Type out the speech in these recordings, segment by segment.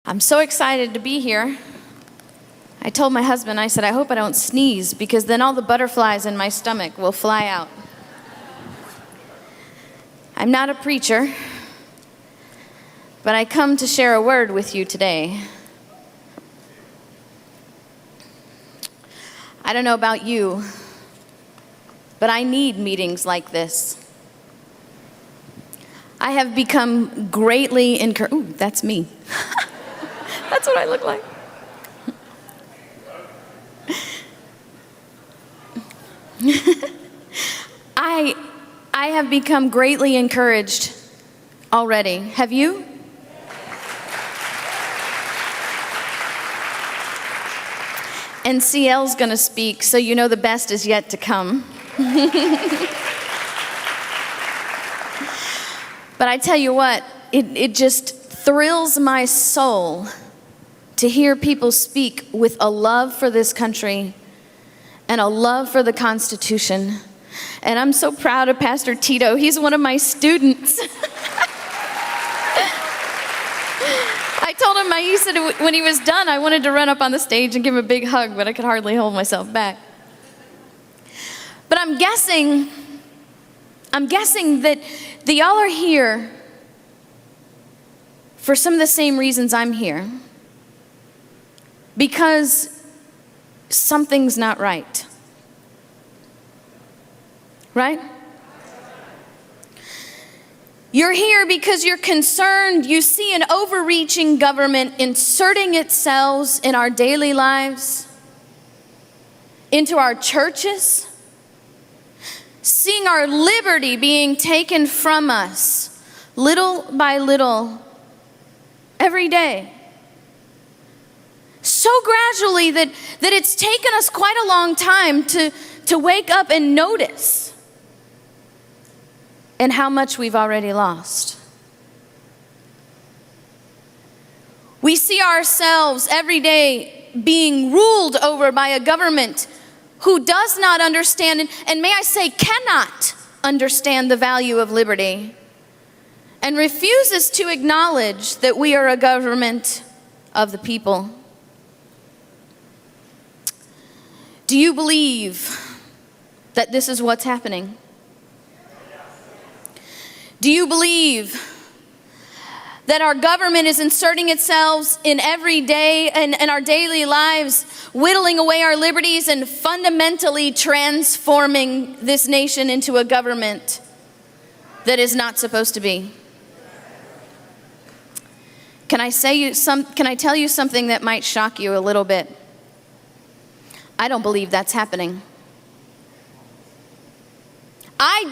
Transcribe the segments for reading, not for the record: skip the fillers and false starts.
I'm so excited to be here. I told my husband, I said, I hope I don't sneeze because then all the butterflies in my stomach will fly out. I'm not a preacher, but I come to share a word with you today. I don't know about you, but I need meetings like this. I have become greatly encouraged. Ooh, that's me. That's what I look like. I have become greatly encouraged already. Have you? And CL's going to speak, so you know the best is yet to come. But I tell you what, it just thrills my soul to hear people speak with a love for this country and a love for the Constitution. And I'm so proud of Pastor Tito. He's one of my students. I told him, he said when he was done, I wanted to run up on the stage and give him a big hug, but I could hardly hold myself back. But I'm guessing that y'all are here for some of the same reasons I'm here. Because something's not right. Right? You're here because you're concerned. You see an overreaching government inserting itself in our daily lives, into our churches, seeing our liberty being taken from us little by little every day. So gradually that it's taken us quite a long time to wake up and notice and how much we've already lost. We see ourselves every day being ruled over by a government who does not understand, and may I say cannot understand the value of liberty, and refuses to acknowledge that we are a government of the people. Do you believe that this is what's happening? Do you believe that our government is inserting itself in every day and our daily lives, whittling away our liberties and fundamentally transforming this nation into a government that is not supposed to be? Can I tell you something that might shock you a little bit? I don't believe that's happening. I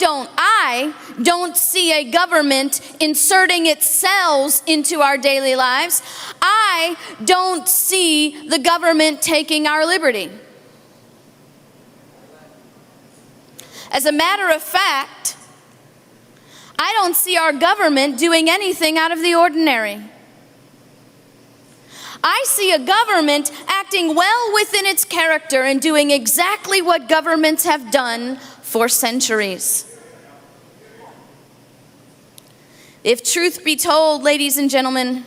don't see a government inserting itself into our daily lives. I don't see the government taking our liberty. As a matter of fact, I don't see our government doing anything out of the ordinary. I see a government acting well within its character and doing exactly what governments have done for centuries. If truth be told, ladies and gentlemen,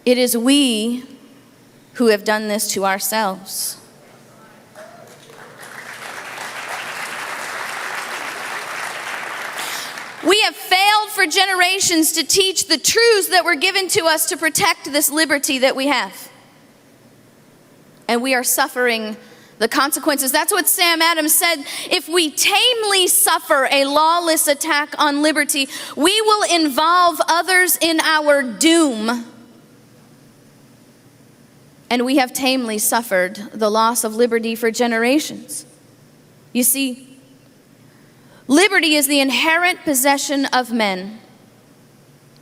it is we who have done this to ourselves. We have failed for generations to teach the truths that were given to us to protect this liberty that we have. And we are suffering the consequences. That's what Sam Adams said. If we tamely suffer a lawless attack on liberty, we will involve others in our doom. And we have tamely suffered the loss of liberty for generations. You see, liberty is the inherent possession of men,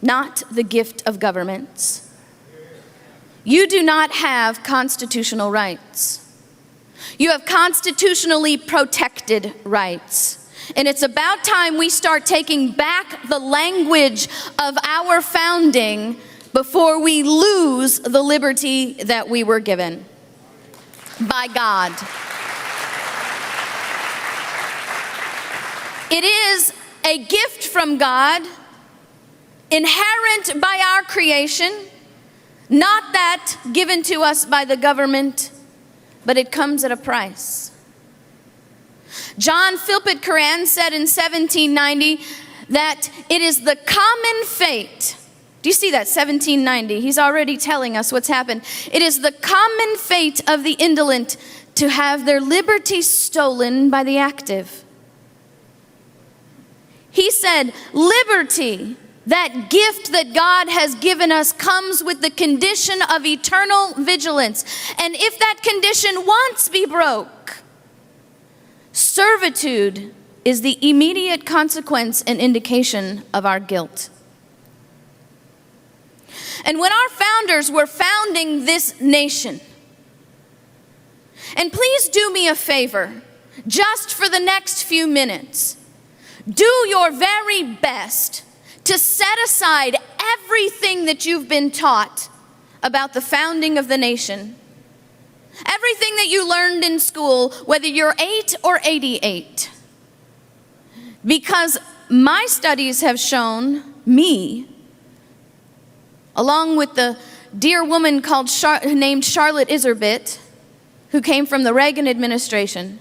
not the gift of governments. You do not have constitutional rights. You have constitutionally protected rights. And it's about time we start taking back the language of our founding before we lose the liberty that we were given by God. It is a gift from God, inherent by our creation, not that given to us by the government, but it comes at a price. John Philpott Curran said in 1790 that it is the common fate. Do you see that? 1790. He's already telling us what's happened. It is the common fate of the indolent to have their liberty stolen by the active. He said, liberty, that gift that God has given us, comes with the condition of eternal vigilance. And if that condition once be broke, servitude is the immediate consequence and indication of our guilt. And when our founders were founding this nation, and please do me a favor, just for the next few minutes, do your very best to set aside everything that you've been taught about the founding of the nation. Everything that you learned in school, whether you're 8 or 88. Because my studies have shown me, along with the dear woman named Charlotte Iserbyt, who came from the Reagan administration,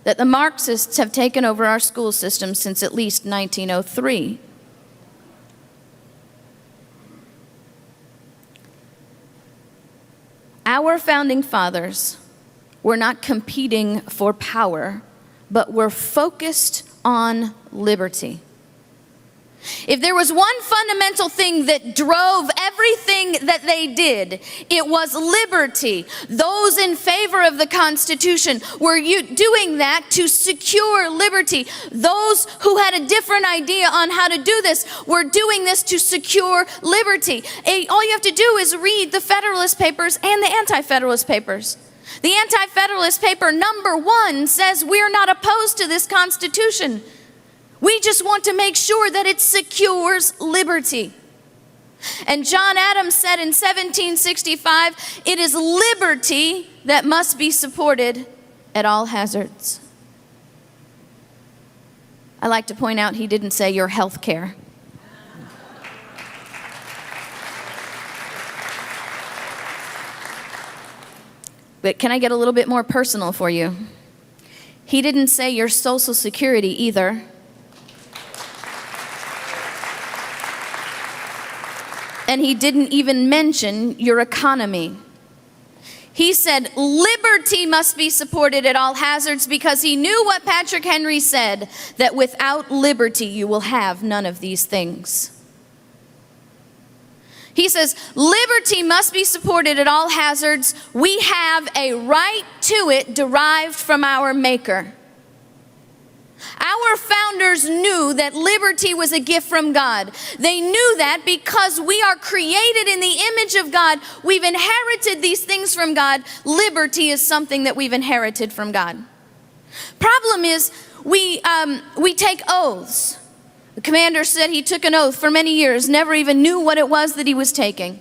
that the Marxists have taken over our school system since at least 1903. Our founding fathers were not competing for power, but were focused on liberty. If there was one fundamental thing that drove everything that they did, it was liberty. Those in favor of the Constitution were doing that to secure liberty. Those who had a different idea on how to do this were doing this to secure liberty. All you have to do is read the Federalist Papers and the Anti-Federalist Papers. The Anti-Federalist paper number 1 says we're not opposed to this Constitution. We just want to make sure that it secures liberty. And John Adams said in 1765, it is liberty that must be supported at all hazards. I like to point out he didn't say your health care. But can I get a little bit more personal for you? He didn't say your Social Security either. And he didn't even mention your economy. He said liberty must be supported at all hazards because he knew what Patrick Henry said, that without liberty you will have none of these things. He says liberty must be supported at all hazards. We have a right to it derived from our Maker. Our founders knew that liberty was a gift from God. They knew that because we are created in the image of God. We've inherited these things from God. Liberty is something that we've inherited from God. Problem is, we take oaths. The commander said he took an oath for many years, never even knew what it was that he was taking.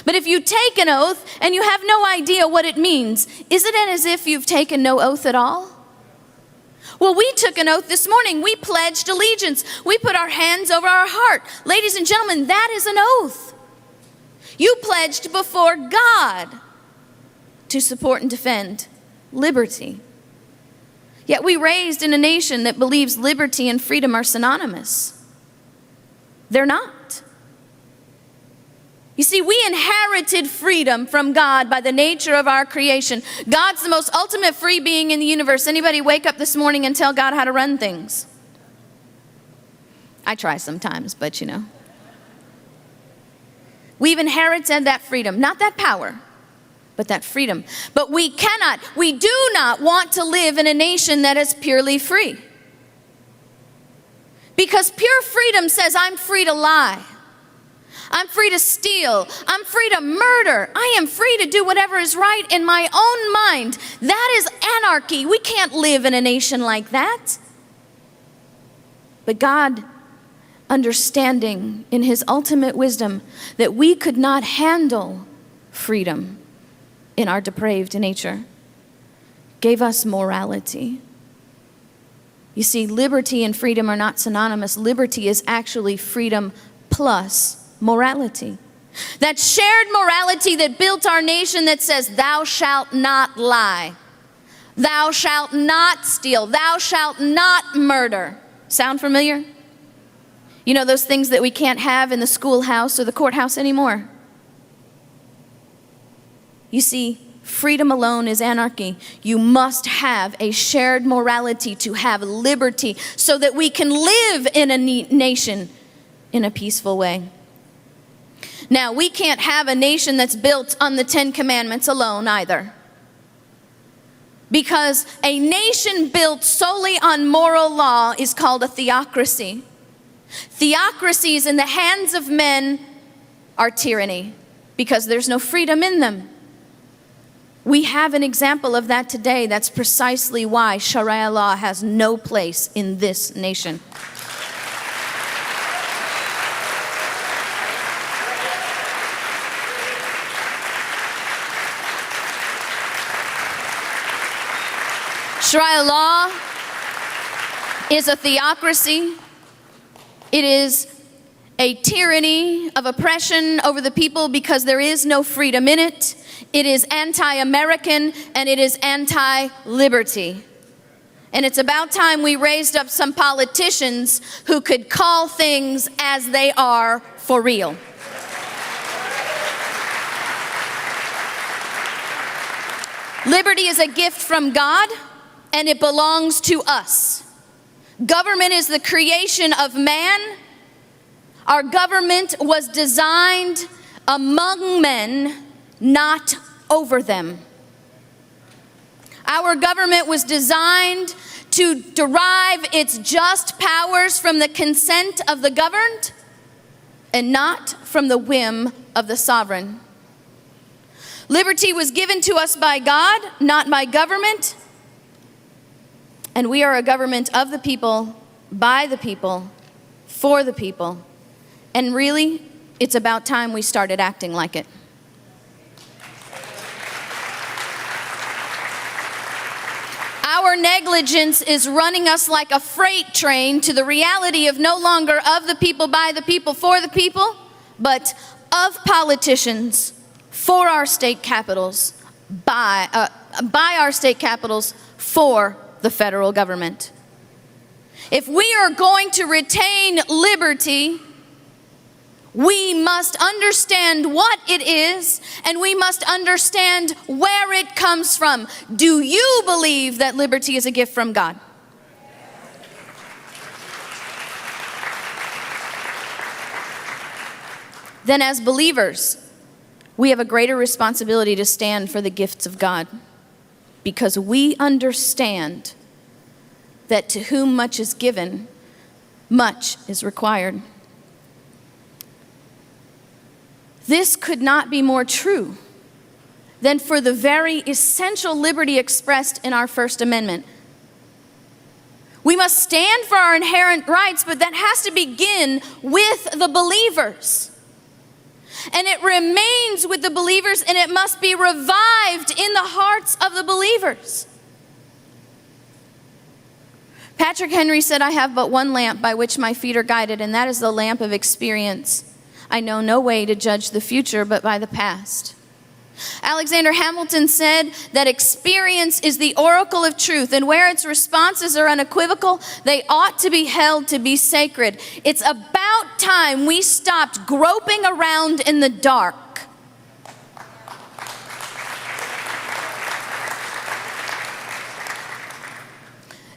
But if you take an oath and you have no idea what it means, isn't it as if you've taken no oath at all? Well, we took an oath this morning. We pledged allegiance. We put our hands over our heart. Ladies and gentlemen, that is an oath. You pledged before God to support and defend liberty. Yet we raised in a nation that believes liberty and freedom are synonymous. They're not. You see, we inherited freedom from God by the nature of our creation. God's the most ultimate free being in the universe. Anybody wake up this morning and tell God how to run things? I try sometimes, but you know. We've inherited that freedom, not that power, but that freedom. But we do not want to live in a nation that is purely free. Because pure freedom says I'm free to lie. I'm free to steal. I'm free to murder. I am free to do whatever is right in my own mind. That is anarchy. We can't live in a nation like that. But God, understanding in His ultimate wisdom that we could not handle freedom in our depraved nature, gave us morality. You see, liberty and freedom are not synonymous. Liberty is actually freedom plus morality. That shared morality that built our nation that says, thou shalt not lie. Thou shalt not steal. Thou shalt not murder. Sound familiar? You know, those things that we can't have in the schoolhouse or the courthouse anymore. You see, freedom alone is anarchy. You must have a shared morality to have liberty so that we can live in a nation in a peaceful way. Now, we can't have a nation that's built on the 10 Commandments alone either. Because a nation built solely on moral law is called a theocracy. Theocracies in the hands of men are tyranny because there's no freedom in them. We have an example of that today. That's precisely why Sharia law has no place in this nation. Sharia law is a theocracy. It is a tyranny of oppression over the people because there is no freedom in it. It is anti-American and it is anti-liberty. And it's about time we raised up some politicians who could call things as they are for real. Liberty is a gift from God, and it belongs to us. Government is the creation of man. Our government was designed among men, not over them. Our government was designed to derive its just powers from the consent of the governed and not from the whim of the sovereign. Liberty was given to us by God, not by government. And we are a government of the people, by the people, for the people. And really, it's about time we started acting like it. Our negligence is running us like a freight train to the reality of no longer of the people, by the people, for the people, but of politicians, for our state capitals, by our state capitals, for the federal government. If we are going to retain liberty, we must understand what it is, and we must understand where it comes from. Do you believe that liberty is a gift from God? Then as believers, we have a greater responsibility to stand for the gifts of God, because we understand that to whom much is given, much is required. This could not be more true than for the very essential liberty expressed in our First Amendment. We must stand for our inherent rights, but that has to begin with the believers. And it remains with the believers, and it must be revived in the hearts of the believers. Patrick Henry said, "I have but one lamp by which my feet are guided, and that is the lamp of experience. I know no way to judge the future but by the past." Alexander Hamilton said that experience is the oracle of truth, and where its responses are unequivocal, they ought to be held to be sacred. It's about time we stopped groping around in the dark.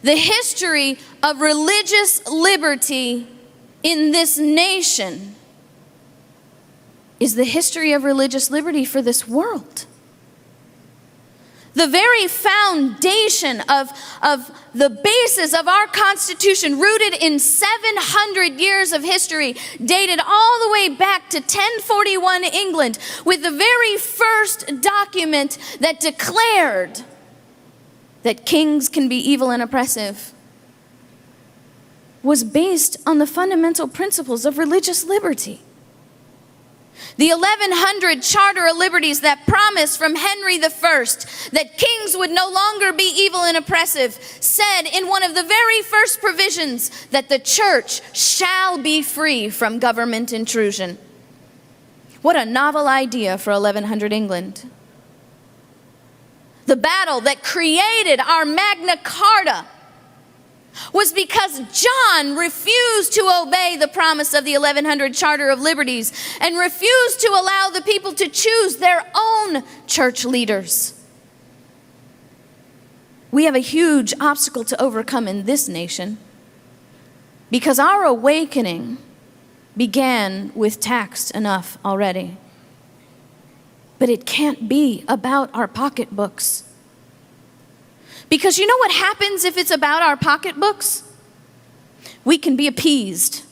The history of religious liberty in this nation is the history of religious liberty for this world. The very foundation of the basis of our Constitution, rooted in 700 years of history, dated all the way back to 1041 England, with the very first document that declared that kings can be evil and oppressive, was based on the fundamental principles of religious liberty. The 1100 Charter of Liberties that promised from Henry I that kings would no longer be evil and oppressive said in one of the very first provisions that the church shall be free from government intrusion. What a novel idea for 1100 England. The battle that created our Magna Carta was because John refused to obey the promise of the 1100 Charter of Liberties and refused to allow the people to choose their own church leaders. We have a huge obstacle to overcome in this nation because our awakening began with taxed enough already. But it can't be about our pocketbooks. Because you know what happens if it's about our pocketbooks? We can be appeased.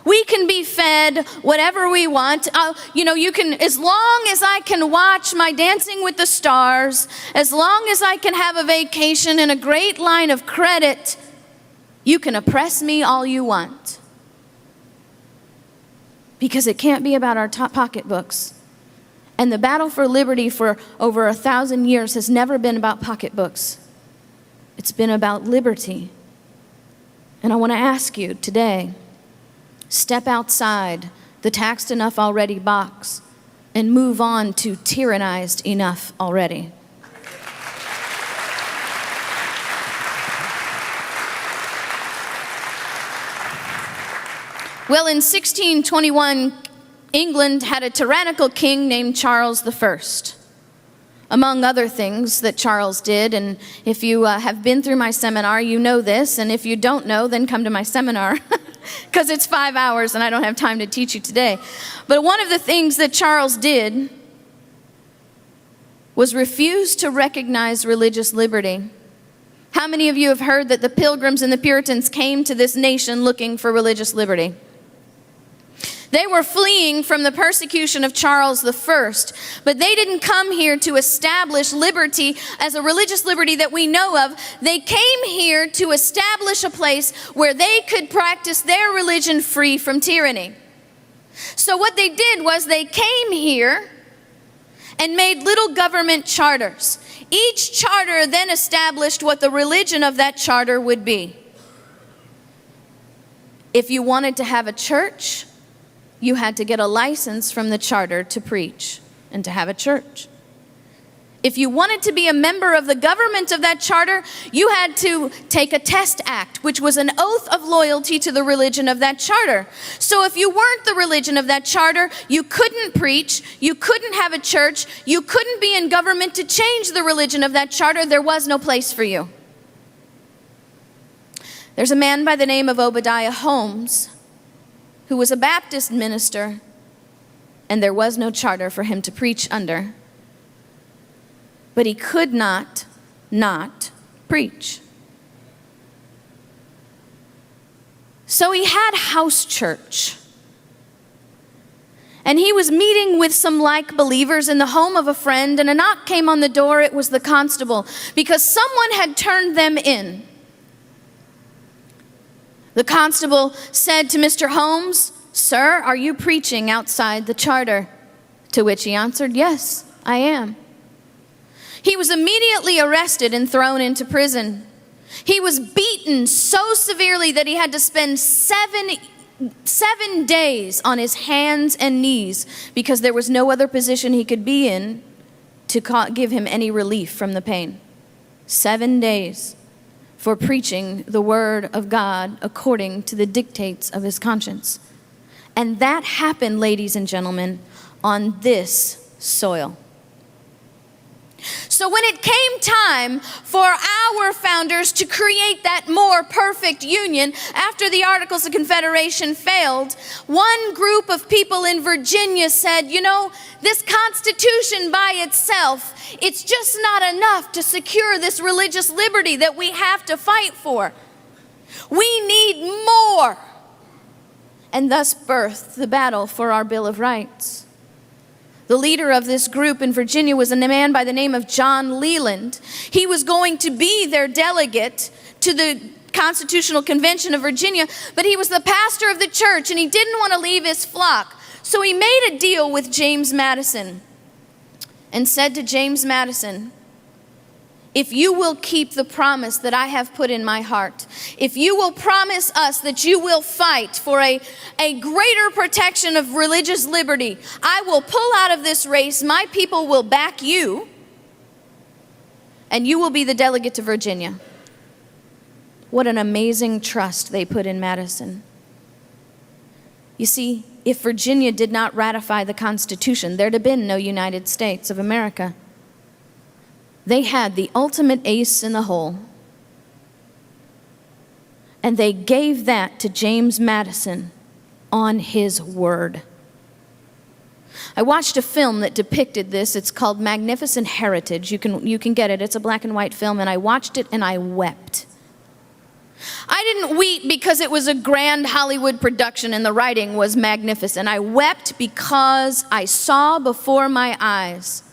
We can be fed whatever we want. You can, as long as I can watch my Dancing with the Stars, as long as I can have a vacation and a great line of credit, you can oppress me all you want. Because it can't be about our pocketbooks. And the battle for liberty for over 1,000 years has never been about pocketbooks. It's been about liberty. And I want to ask you today, step outside the taxed enough already box and move on to tyrannized enough already. Well, in 1621, England had a tyrannical king named Charles I. Among other things that Charles did, and if you have been through my seminar, you know this, and if you don't know, then come to my seminar, because it's 5 hours and I don't have time to teach you today. But one of the things that Charles did was refuse to recognize religious liberty. How many of you have heard that the Pilgrims and the Puritans came to this nation looking for religious liberty? They were fleeing from the persecution of Charles I, but they didn't come here to establish liberty as a religious liberty that we know of. They came here to establish a place where they could practice their religion free from tyranny. So what they did was they came here and made little government charters. Each charter then established what the religion of that charter would be. If you wanted to have a church, you had to get a license from the charter to preach and to have a church. If you wanted to be a member of the government of that charter, you had to take a test act, which was an oath of loyalty to the religion of that charter. So if you weren't the religion of that charter, you couldn't preach, you couldn't have a church, you couldn't be in government to change the religion of that charter. There was no place for you. There's a man by the name of Obadiah Holmes who was a Baptist minister, and there was no charter for him to preach under. But he could not preach. So he had house church. And he was meeting with some like believers in the home of a friend, and a knock came on the door. It was the constable, because someone had turned them in. The constable said to Mr. Holmes, "Sir, are you preaching outside the charter?" To which he answered, "Yes, I am." He was immediately arrested and thrown into prison. He was beaten so severely that he had to spend seven days on his hands and knees because there was no other position he could be in to give him any relief from the pain. 7 days for preaching the word of God according to the dictates of his conscience. And that happened, ladies and gentlemen, on this soil. So when it came time for our founders to create that more perfect union after the Articles of Confederation failed, one group of people in Virginia said, this Constitution by itself, it's just not enough to secure this religious liberty that we have to fight for. We need more. And thus birthed the battle for our Bill of Rights. The leader of this group in Virginia was a man by the name of John Leland. He was going to be their delegate to the Constitutional Convention of Virginia, but he was the pastor of the church and he didn't want to leave his flock. So he made a deal with James Madison and said to James Madison, if you will keep the promise that I have put in my heart, if you will promise us that you will fight for a greater protection of religious liberty, I will pull out of this race, my people will back you, and you will be the delegate to Virginia. What an amazing trust they put in Madison. You see, if Virginia did not ratify the Constitution, there'd have been no United States of America. They had the ultimate ace in the hole. And they gave that to James Madison on his word. I watched a film that depicted this. It's called Magnificent Heritage. You can get it. It's a black and white film, and I watched it and I wept. I didn't weep because it was a grand Hollywood production and the writing was magnificent. I wept because I saw before my eyes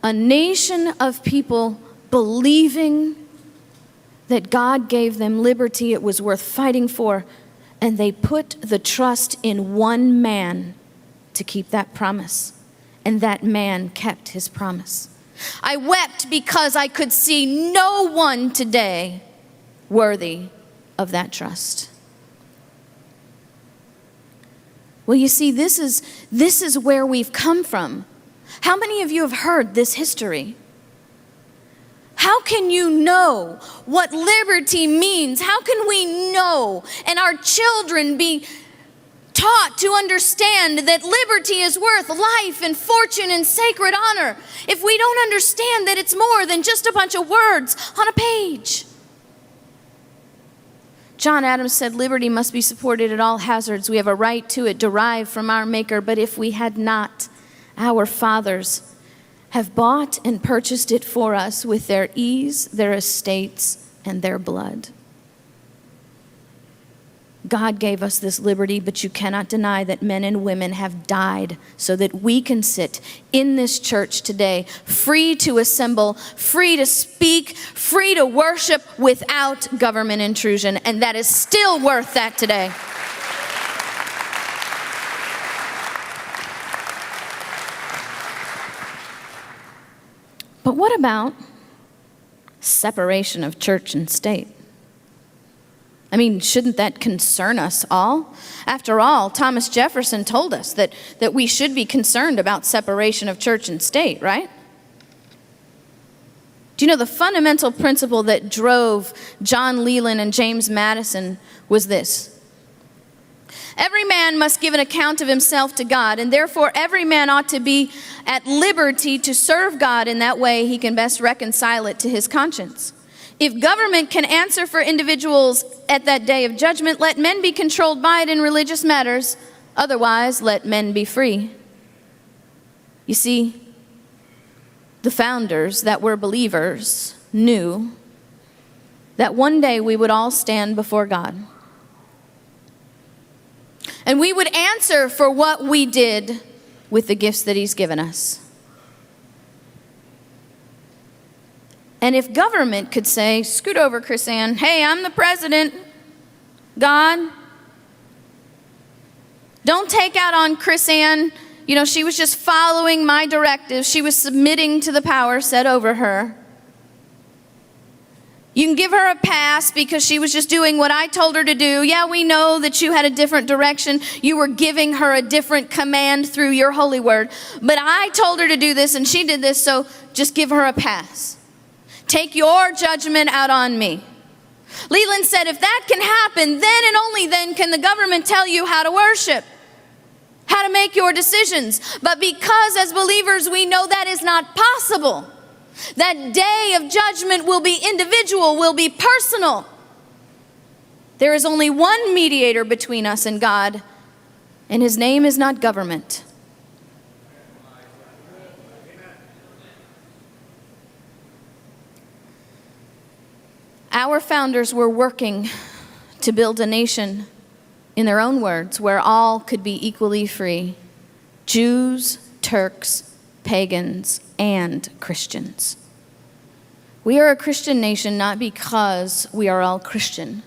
a nation of people believing that God gave them liberty, it was worth fighting for, and they put the trust in one man to keep that promise, and that man kept his promise. I wept because I could see no one today worthy of that trust. Well, you see, this is where we've come from. How many of you have heard this history? How can you know what liberty means? How can we know and our children be taught to understand that liberty is worth life and fortune and sacred honor if we don't understand that it's more than just a bunch of words on a page? John Adams said, liberty must be supported at all hazards. We have a right to it derived from our Maker, but if we had not, our fathers have bought and purchased it for us with their ease, their estates, and their blood. God gave us this liberty, but you cannot deny that men and women have died so that we can sit in this church today, free to assemble, free to speak, free to worship without government intrusion. And that is still worth that today. But what about separation of church and state? I mean, shouldn't that concern us all? After all, Thomas Jefferson told us that we should be concerned about separation of church and state, right? Do you know the fundamental principle that drove John Leland and James Madison was this? Every man must give an account of himself to God, and therefore every man ought to be at liberty to serve God in that way he can best reconcile it to his conscience. If government can answer for individuals at that day of judgment, let men be controlled by it in religious matters. Otherwise, let men be free. You see, the founders that were believers knew that one day we would all stand before God. And we would answer for what we did with the gifts that He's given us. And if government could say, scoot over, KrisAnne, hey, I'm the president, God, don't take out on KrisAnne. You know, she was just following my directives. She was submitting to the power set over her. You can give her a pass because she was just doing what I told her to do. Yeah, we know that you had a different direction. You were giving her a different command through your holy word. But I told her to do this and she did this, so just give her a pass. Take your judgment out on me. Leland said, if that can happen, then and only then can the government tell you how to worship, how to make your decisions. But because as believers we know that is not possible, that day of judgment will be individual, will be personal. There is only one mediator between us and God, and His name is not government. Our founders were working to build a nation, in their own words, where all could be equally free. Jews, Turks, pagans, and Christians. We are a Christian nation not because we are all Christian,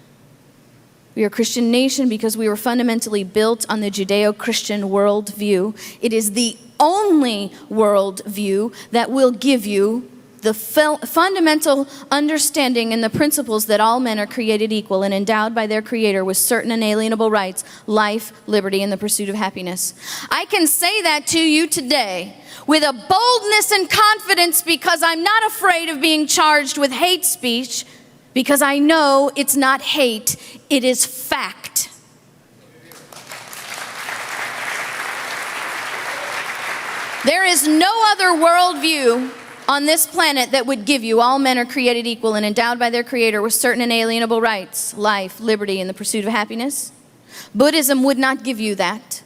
We are a Christian nation because we were fundamentally built on the Judeo-Christian worldview. It is the only worldview that will give you the fundamental understanding and the principles that all men are created equal and endowed by their Creator with certain inalienable rights, life, liberty, and the pursuit of happiness. I can say that to you today with a boldness and confidence because I'm not afraid of being charged with hate speech, because I know it's not hate, it is fact. There is no other worldview on this planet that would give you all men are created equal and endowed by their Creator with certain inalienable rights, life, liberty, and the pursuit of happiness. Buddhism would not give you that.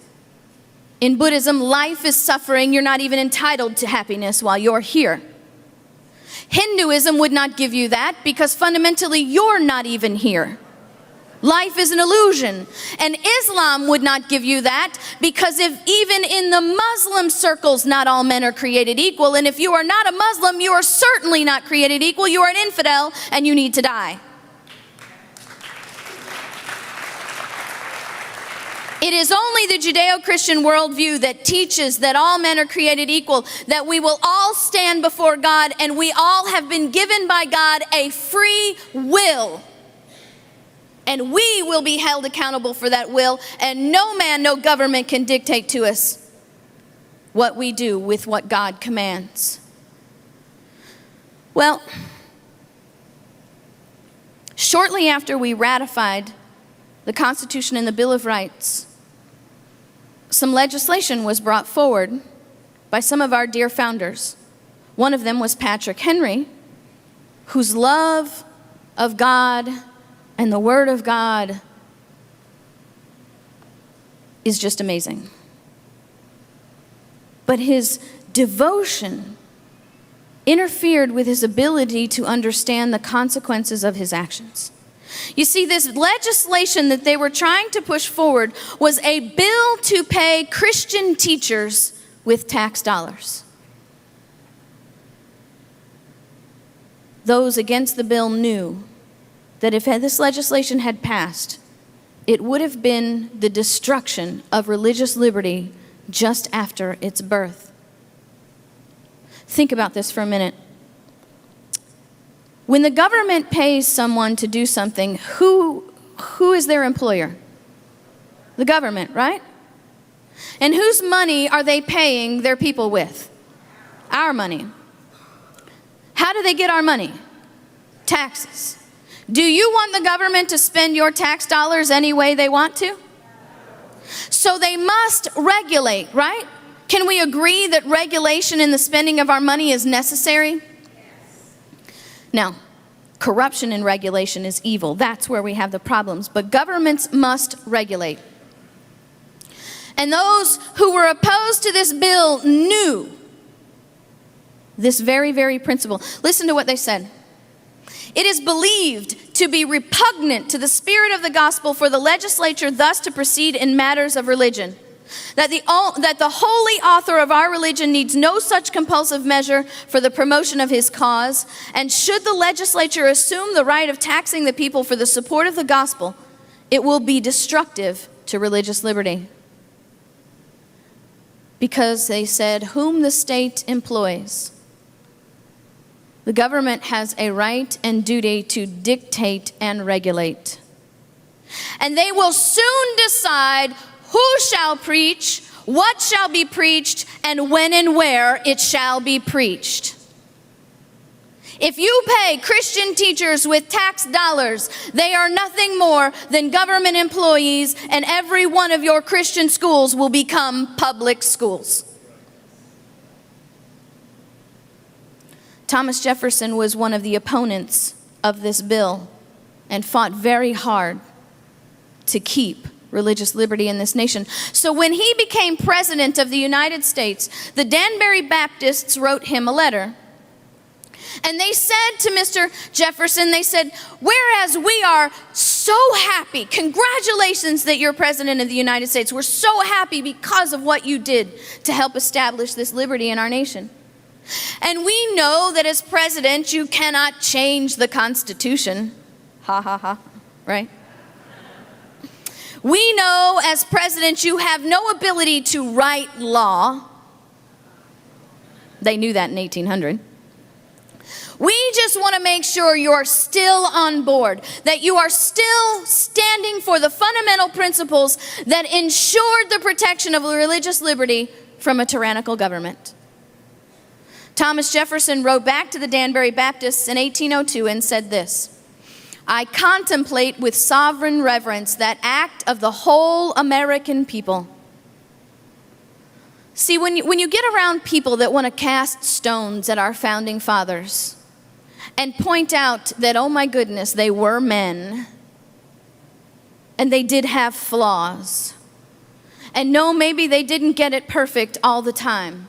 In Buddhism, life is suffering. You're not even entitled to happiness while you're here. Hinduism would not give you that because fundamentally you're not even here. Life is an illusion. And Islam would not give you that because if even in the Muslim circles not all men are created equal, and if you are not a Muslim, you are certainly not created equal. You are an infidel and you need to die. It is only the Judeo-Christian worldview that teaches that all men are created equal, that we will all stand before God and we all have been given by God a free will. And we will be held accountable for that will, and no man, no government can dictate to us what we do with what God commands. Well, shortly after we ratified the Constitution and the Bill of Rights, some legislation was brought forward by some of our dear founders. One of them was Patrick Henry, whose love of God and the Word of God is just amazing. But his devotion interfered with his ability to understand the consequences of his actions. You see, this legislation that they were trying to push forward was a bill to pay Christian teachers with tax dollars. Those against the bill knew that if this legislation had passed, it would have been the destruction of religious liberty just after its birth. Think about this for a minute. When the government pays someone to do something, who is their employer? The government, right? And whose money are they paying their people with? Our money. How do they get our money? Taxes. Do you want the government to spend your tax dollars any way they want to? So they must regulate, right? Can we agree that regulation in the spending of our money is necessary? Now, corruption in regulation is evil. That's where we have the problems. But governments must regulate. And those who were opposed to this bill knew this very, very principle. Listen to what they said. It is believed to be repugnant to the spirit of the gospel for the legislature thus to proceed in matters of religion. That the holy author of our religion needs no such compulsive measure for the promotion of his cause, and should the legislature assume the right of taxing the people for the support of the gospel, it will be destructive to religious liberty. Because they said, whom the state employs, the government has a right and duty to dictate and regulate. And they will soon decide who shall preach, what shall be preached, and when and where it shall be preached. If you pay Christian teachers with tax dollars, they are nothing more than government employees, and every one of your Christian schools will become public schools. Thomas Jefferson was one of the opponents of this bill and fought very hard to keep religious liberty in this nation. So when he became president of the United States, the Danbury Baptists wrote him a letter. And they said to Mr. Jefferson, they said, whereas we are so happy, congratulations that you're president of the United States. We're so happy because of what you did to help establish this liberty in our nation. And we know that as president, you cannot change the Constitution. Ha ha ha, right? We know as president you have no ability to write law. They knew that in 1800. We just want to make sure you're still on board, that you are still standing for the fundamental principles that ensured the protection of religious liberty from a tyrannical government. Thomas Jefferson wrote back to the Danbury Baptists in 1802 and said this: I contemplate with sovereign reverence that act of the whole American people. See, when you get around people that want to cast stones at our founding fathers and point out that, oh my goodness, they were men and they did have flaws, and no, maybe they didn't get it perfect all the time,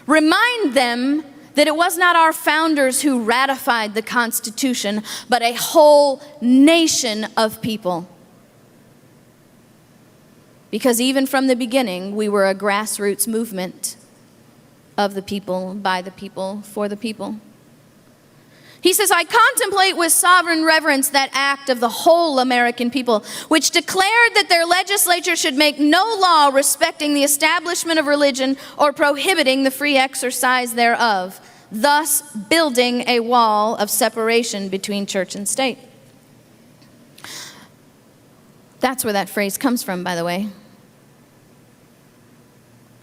remind them that it was not our founders who ratified the Constitution, but a whole nation of people. Because even from the beginning, we were a grassroots movement of the people, by the people, for the people. He says, I contemplate with sovereign reverence that act of the whole American people, which declared that their legislature should make no law respecting the establishment of religion or prohibiting the free exercise thereof, thus building a wall of separation between church and state. That's where that phrase comes from, by the way.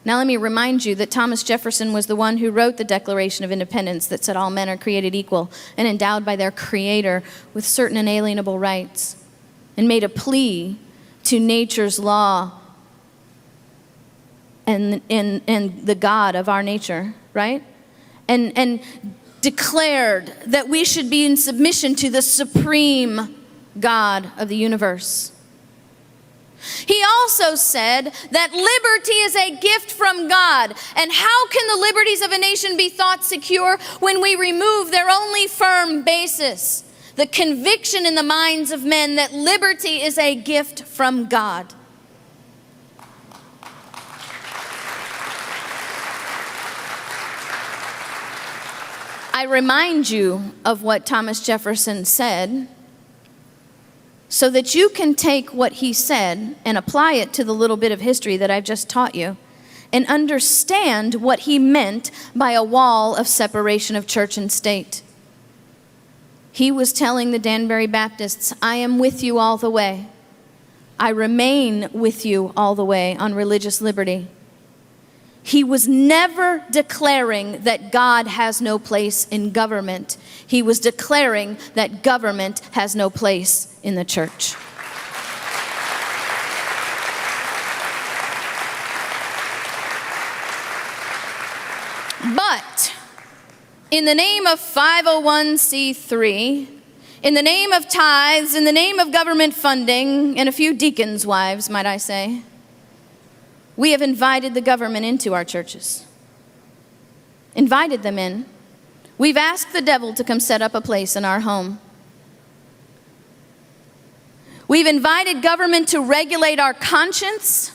Now let me remind you that Thomas Jefferson was the one who wrote the Declaration of Independence that said all men are created equal and endowed by their Creator with certain inalienable rights, and made a plea to nature's law and the God of our nature, right? And declared that we should be in submission to the supreme God of the universe. He also said that liberty is a gift from God. And how can the liberties of a nation be thought secure when we remove their only firm basis, the conviction in the minds of men that liberty is a gift from God? I remind you of what Thomas Jefferson said, so that you can take what he said and apply it to the little bit of history that I've just taught you and understand what he meant by a wall of separation of church and state. He was telling the Danbury Baptists, I am with you all the way. I remain with you all the way on religious liberty. He was never declaring that God has no place in government. He was declaring that government has no place in the church. But in the name of 501c3, in the name of tithes, in the name of government funding, and a few deacons' wives, might I say, we have invited the government into our churches. Invited them in. We've asked the devil to come set up a place in our home. We've invited government to regulate our conscience.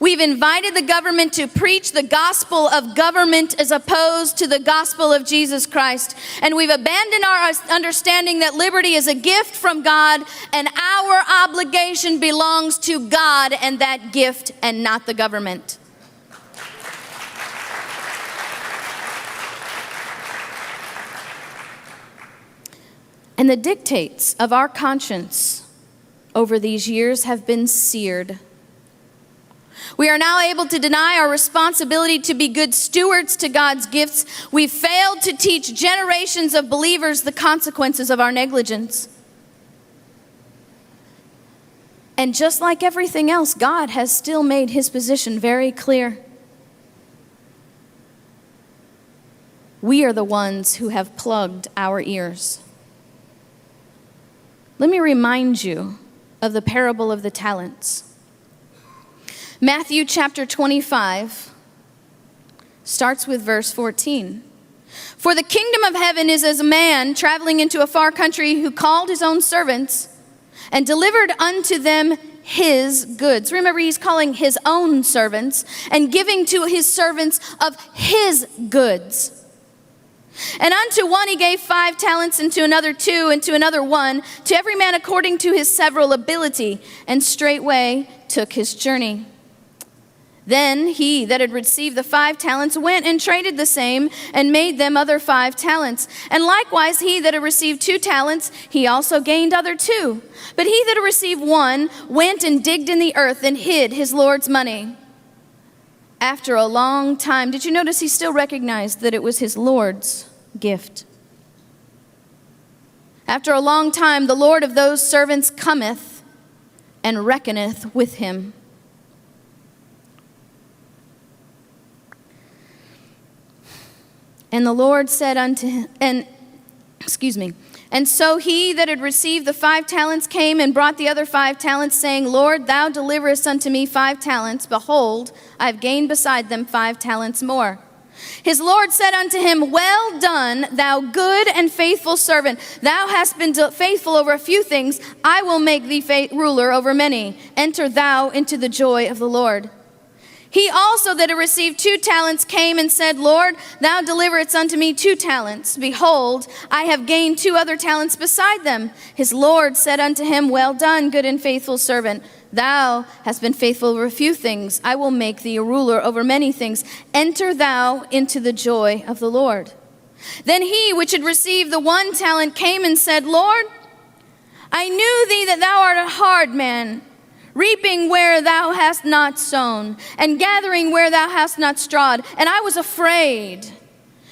We've invited the government to preach the gospel of government as opposed to the gospel of Jesus Christ. And we've abandoned our understanding that liberty is a gift from God and our obligation belongs to God and that gift and not the government. And the dictates of our conscience over these years have been seared. We are now able to deny our responsibility to be good stewards to God's gifts. We've failed to teach generations of believers the consequences of our negligence. And just like everything else, God has still made his position very clear. We are the ones who have plugged our ears. Let me remind you of the parable of the talents. Matthew chapter 25 starts with verse 14. For the kingdom of heaven is as a man traveling into a far country who called his own servants and delivered unto them his goods. Remember, he's calling his own servants and giving to his servants of his goods. And unto one he gave 5 talents, and to another 2, and to another 1, to every man according to his several ability, and straightway took his journey. Then he that had received the 5 talents went and traded the same, and made them other 5 talents. And likewise he that had received 2 talents, he also gained other 2. But he that had received 1 went and digged in the earth, and hid his Lord's money. After a long time, did you notice he still recognized that it was his Lord's gift? After a long time, the Lord of those servants cometh and reckoneth with him. And the Lord said unto him, and so he that had received the 5 talents came and brought the other 5 talents, saying, Lord, thou deliverest unto me 5 talents. Behold, I have gained beside them 5 talents more. His Lord said unto him, Well done, thou good and faithful servant. Thou hast been faithful over a few things. I will make thee ruler over many. Enter thou into the joy of the Lord. He also that had received 2 talents came and said, Lord, thou deliveredst unto me 2 talents. Behold, I have gained 2 other talents beside them. His Lord said unto him, Well done, good and faithful servant. Thou hast been faithful over a few things. I will make thee a ruler over many things. Enter thou into the joy of the Lord. Then he which had received the 1 talent came and said, Lord, I knew thee that thou art a hard man, reaping where thou hast not sown, and gathering where thou hast not strawed. And I was afraid,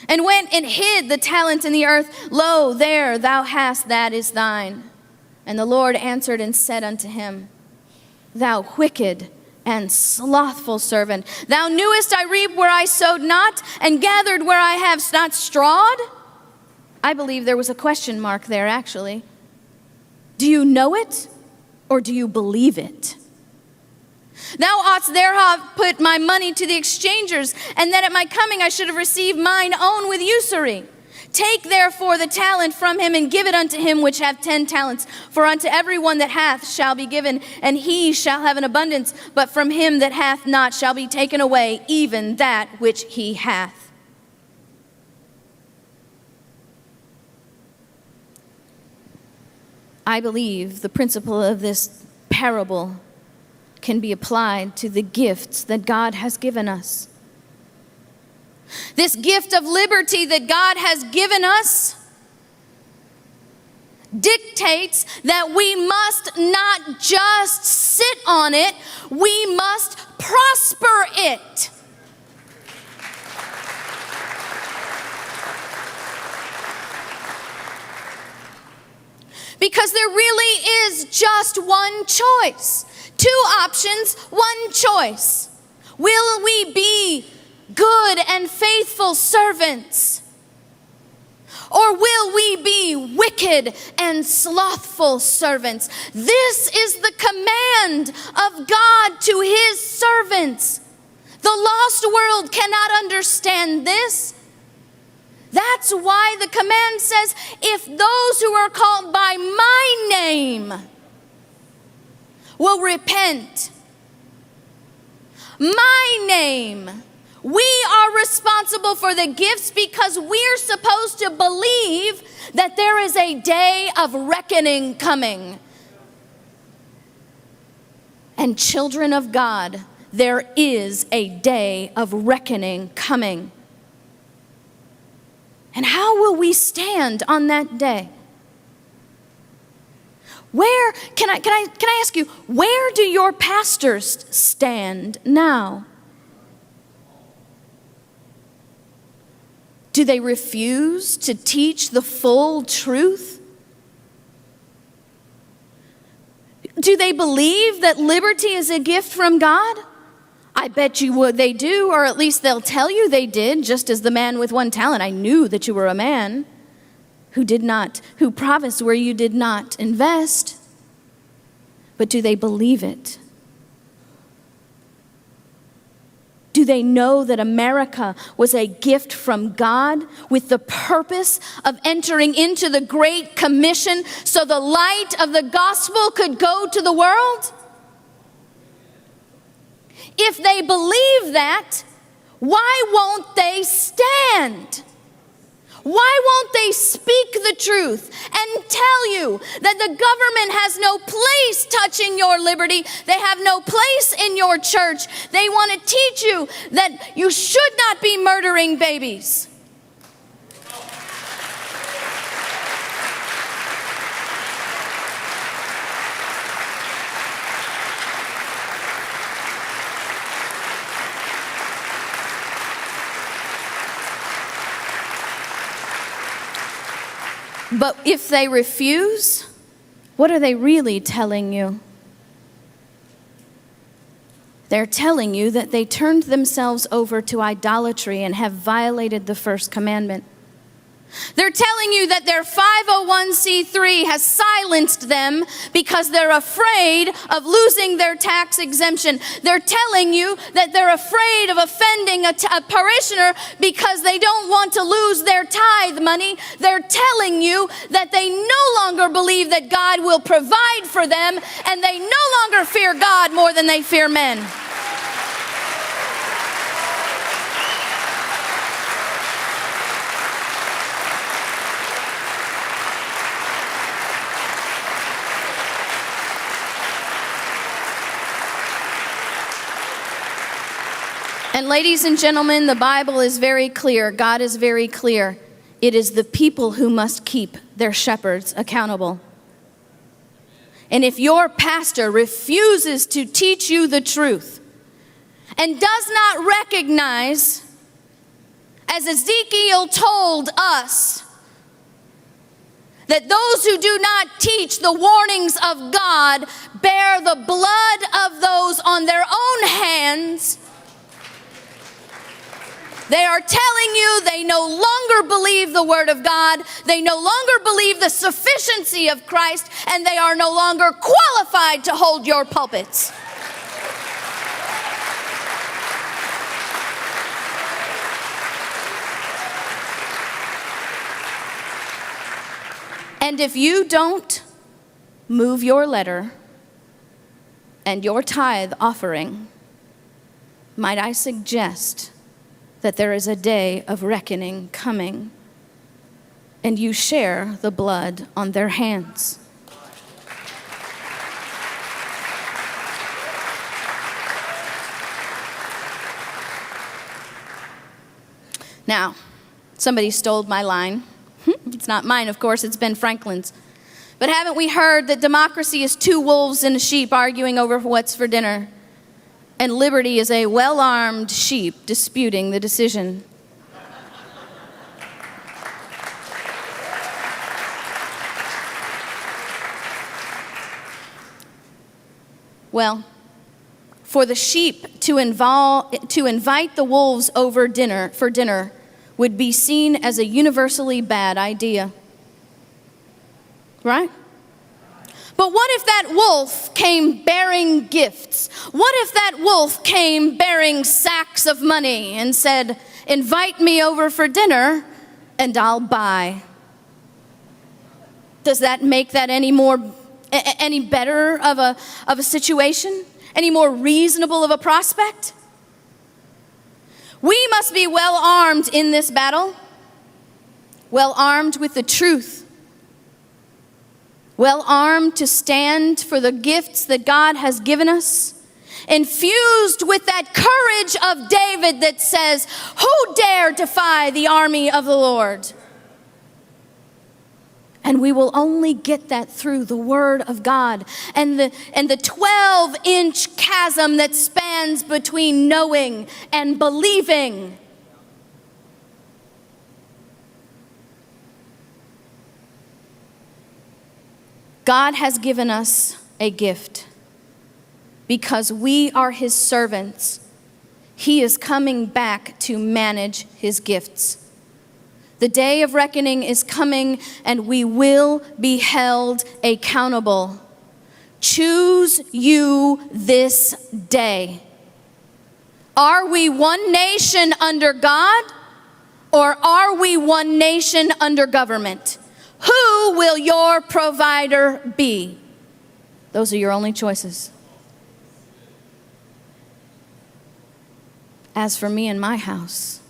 and went and hid the talent in the earth. Lo, there thou hast, that is thine. And the Lord answered and said unto him, Thou wicked and slothful servant, thou knewest I reap where I sowed not, and gathered where I have not strawed? I believe there was a question mark there, actually. Do you know it? Or do you believe it? Thou oughtst therefore put my money to the exchangers, and that at my coming I should have received mine own with usury. Take therefore the talent from him, and give it unto him which hath 10 talents. For unto every one that hath shall be given, and he shall have an abundance. But from him that hath not shall be taken away even that which he hath. I believe the principle of this parable can be applied to the gifts that God has given us. This gift of liberty that God has given us dictates that we must not just sit on it, we must prosper it. Because there really is just one choice. 2 options, 1 choice. Will we be good and faithful servants? Or will we be wicked and slothful servants? This is the command of God to his servants. The lost world cannot understand this. That's why the command says, if those who are called by my name will repent, my name, we are responsible for the gifts because we're supposed to believe that there is a day of reckoning coming. And children of God, there is a day of reckoning coming. And how will we stand on that day? Where, can I ask you, where do your pastors stand now? Do they refuse to teach the full truth? Do they believe that liberty is a gift from God? I bet you they do, or at least they'll tell you they did, just as the man with 1 talent. I knew that you were a man who promised where you did not invest. But do they believe it? Do they know that America was a gift from God with the purpose of entering into the Great Commission so the light of the gospel could go to the world? If they believe that, why won't they stand? Why won't they speak the truth and tell you that the government has no place touching your liberty? They have no place in your church. They want to teach you that you should not be murdering babies. But if they refuse, what are they really telling you? They're telling you that they turned themselves over to idolatry and have violated the first commandment. They're telling you that their 501c3 has silenced them because they're afraid of losing their tax exemption. They're telling you that they're afraid of offending a parishioner because they don't want to lose their tithe money. They're telling you that they no longer believe that God will provide for them, and they no longer fear God more than they fear men. And ladies and gentlemen, the Bible is very clear. God is very clear. It is the people who must keep their shepherds accountable. And if your pastor refuses to teach you the truth and does not recognize, as Ezekiel told us, that those who do not teach the warnings of God bear the blood of those on their own hands, they are telling you they no longer believe the Word of God, they no longer believe the sufficiency of Christ, and they are no longer qualified to hold your pulpits. And if you don't move your letter and your tithe offering, might I suggest that there is a day of reckoning coming, and you share the blood on their hands. Now, somebody stole my line. It's not mine, of course, it's Ben Franklin's. But haven't we heard that democracy is two wolves and a sheep arguing over what's for dinner? And liberty is a well-armed sheep disputing the decision. Well, for the sheep to invite the wolves over for dinner would be seen as a universally bad idea. Right? But what if that wolf came bearing gifts? What if that wolf came bearing sacks of money and said, "Invite me over for dinner and I'll buy"? Does that make that any better of a situation? Any more reasonable of a prospect? We must be well armed in this battle, well armed with the truth, well armed to stand for the gifts that God has given us, infused with that courage of David that says, "Who dare defy the army of the Lord?" And we will only get that through the Word of God and the 12-inch chasm that spans between knowing and believing. God has given us a gift. Because we are His servants, He is coming back to manage His gifts. The day of reckoning is coming, and we will be held accountable. Choose you this day. Are we one nation under God, or are we one nation under government? Who will your provider be? Those are your only choices. As for me and my house,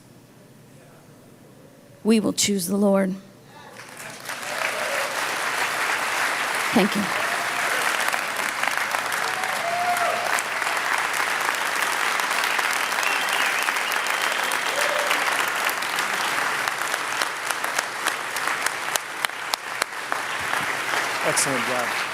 we will choose the Lord. Thank you. Excellent job.